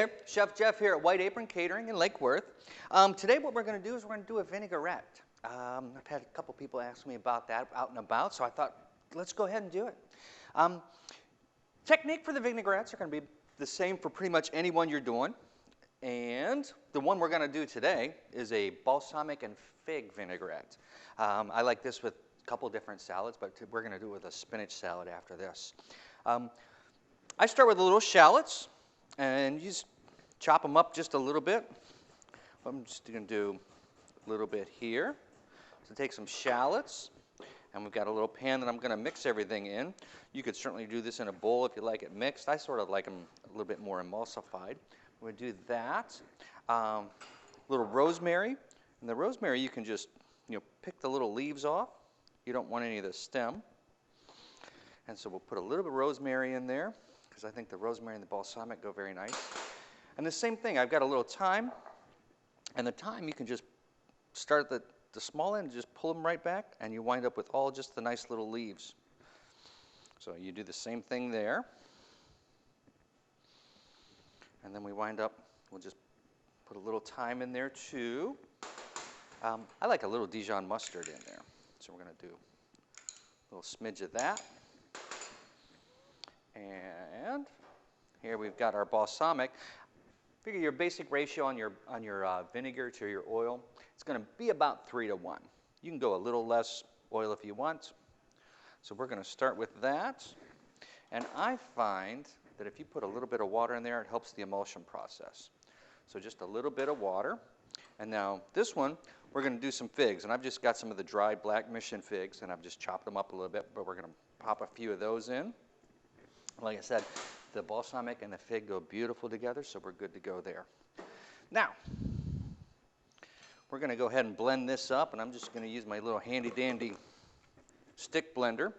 there, Chef Jeff here at White Apron Catering in Lake Worth. Today what we're going to do is we're going to do a vinaigrette. I've had a couple people ask me about that out and about, so I thought, let's go ahead and do it. Technique for the vinaigrettes are going to be the same for pretty much any one you're doing. And the one we're going to do today is a balsamic and fig vinaigrette. I like this with a couple different salads, but we're going to do it with a spinach salad after this. I start with the little shallots, and you just chop them up just a little bit. I'm just going to do a little bit here. So take some shallots, and we've got a little pan that I'm going to mix everything in. You could certainly do this in a bowl if you like it mixed. I sort of like them a little bit more emulsified. We're going to do that. A little rosemary, and the rosemary you can just pick the little leaves off. You don't want any of the stem. And so we'll put a little bit of rosemary in there, because I think the rosemary and the balsamic go very nice. And the same thing, I've got a little thyme, and the thyme you can just start at the small end and just pull them right back, and you wind up with all just the nice little leaves. So you do the same thing there. And then we wind up, we'll just put a little thyme in there too. I like a little Dijon mustard in there. So we're going to do a little smidge of that. And here we've got our balsamic. Figure your basic ratio on your vinegar to your oil. It's going to be about 3 to 1. You can go a little less oil if you want. So we're going to start with that. And I find that if you put a little bit of water in there, it helps the emulsion process. So just a little bit of water. And now this one, we're going to do some figs. And I've just got some of the dried black mission figs, and I've just chopped them up a little bit, but we're going to pop a few of those in. Like I said, the balsamic and the fig go beautiful together, so we're good to go there. Now, we're going to go ahead and blend this up, and I'm just going to use my little handy-dandy stick blender.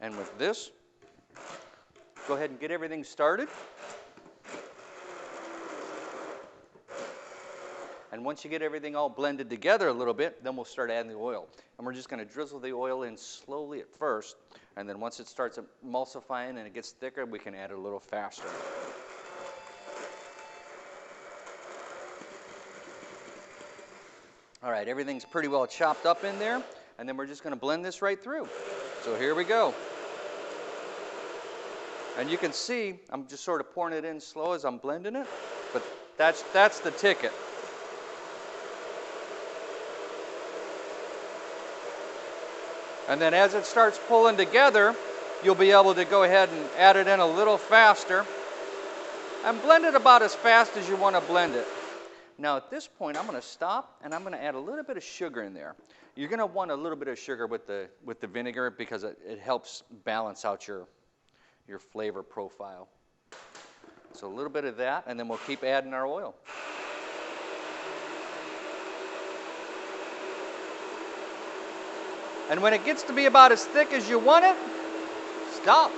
And with this, go ahead and get everything started. And once you get everything all blended together a little bit, then we'll start adding the oil. And we're just going to drizzle the oil in slowly at first, and then once it starts emulsifying and it gets thicker, we can add it a little faster. All right, everything's pretty well chopped up in there, and then we're just going to blend this right through. So here we go. And you can see I'm just sort of pouring it in slow as I'm blending it, but that's the ticket. And then as it starts pulling together, you'll be able to go ahead and add it in a little faster and blend it about as fast as you want to blend it. Now at this point, I'm going to stop, and I'm going to add a little bit of sugar in there. You're going to want a little bit of sugar with the vinegar, because it helps balance out your flavor profile. So a little bit of that, and then we'll keep adding our oil. And when it gets to be about as thick as you want it, stop.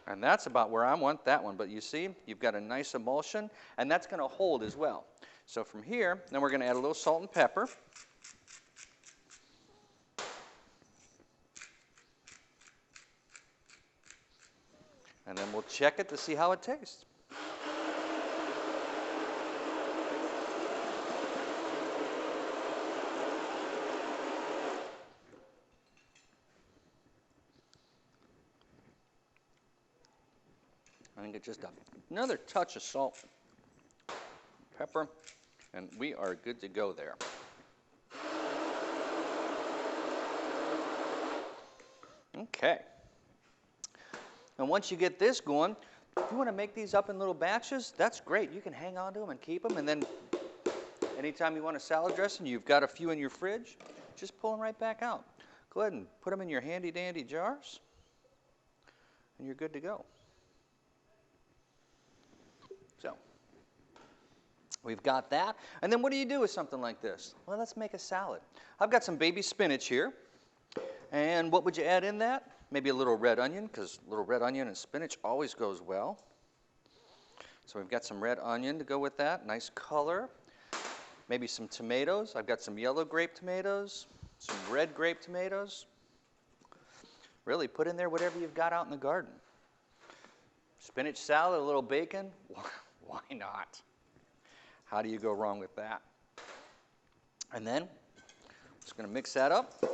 And that's about where I want that one. But you see, you've got a nice emulsion, and that's going to hold as well. So from here, then we're going to add a little salt and pepper. And then we'll check it to see how it tastes. I think it's just another touch of salt, pepper, and we are good to go there. Okay. And once you get this going, if you want to make these up in little batches, that's great. You can hang on to them and keep them, and then anytime you want a salad dressing, you've got a few in your fridge, just pull them right back out. Go ahead and put them in your handy-dandy jars, and you're good to go. So, we've got that. And then what do you do with something like this? Well, let's make a salad. I've got some baby spinach here. And what would you add in that? Maybe a little red onion, because a little red onion and spinach always goes well. So we've got some red onion to go with that, nice color. Maybe some tomatoes. I've got some yellow grape tomatoes, some red grape tomatoes. Really, put in there whatever you've got out in the garden. Spinach salad, a little bacon. Why not? How do you go wrong with that? And then, just going to mix that up.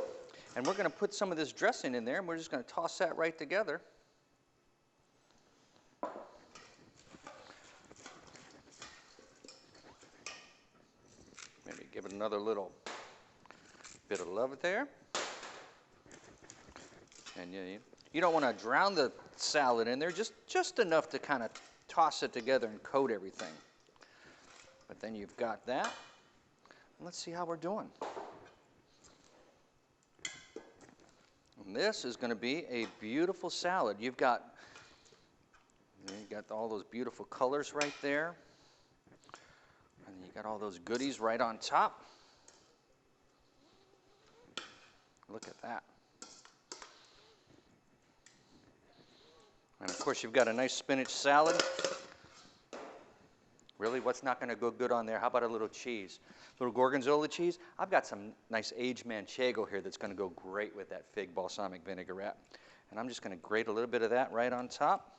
And we're going to put some of this dressing in there, and we're just going to toss that right together. Maybe give it another little bit of love there. And you don't want to drown the salad in there, just enough to kind of toss it together and coat everything. But then you've got that. Let's see how we're doing. And this is going to be a beautiful salad. You've got all those beautiful colors right there. And you got all those goodies right on top. Look at that. And of course, you've got a nice spinach salad. Really, what's not going to go good on there? How about a little cheese? A little gorgonzola cheese? I've got some nice aged manchego here that's going to go great with that fig balsamic vinaigrette. And I'm just going to grate a little bit of that right on top.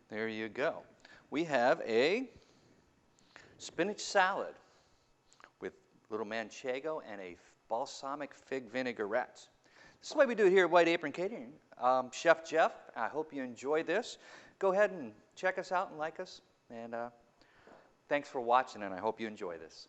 There you go. We have a spinach salad with little manchego and a balsamic fig vinaigrette. This is what we do here at White Apron Catering. Chef Jeff, I hope you enjoy this. Go ahead and check us out and like us. And thanks for watching, and I hope you enjoy this.